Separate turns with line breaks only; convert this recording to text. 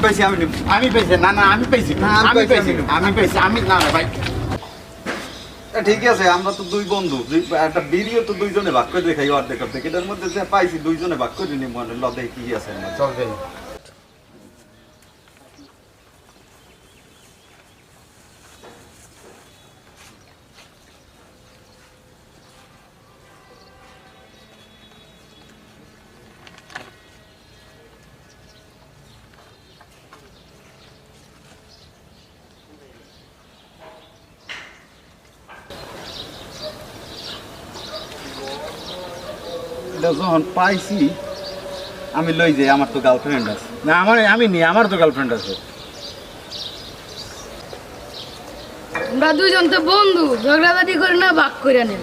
পাইছি আমি নিব।
আমি পেয়েছি না না আমি পেয়েছি
না,
আমি পেয়েছি
আমি-
আমি পেয়েছি আমি না না ভাই
ঠিক আছে আমরা তো দুই বন্ধু একটা বিড়িও তো দুইজনে ভাগ করে দেখাই অর্ধেক অর্ধেক এটার মধ্যে যে পাইছি দুইজনে ভাগ করে নিব মানে লদে কি আছে এর মধ্যে।
চল যাই
এটা যখন পাইছি আমি লই যাই আমার তো গার্লফ্রেন্ড আছে।
না আমার আমি নি আমার তো গার্লফ্রেন্ড আছে
আমরা দুইজন তো বন্ধু ঝগড়াবাদি করে না ভাগ করে নেন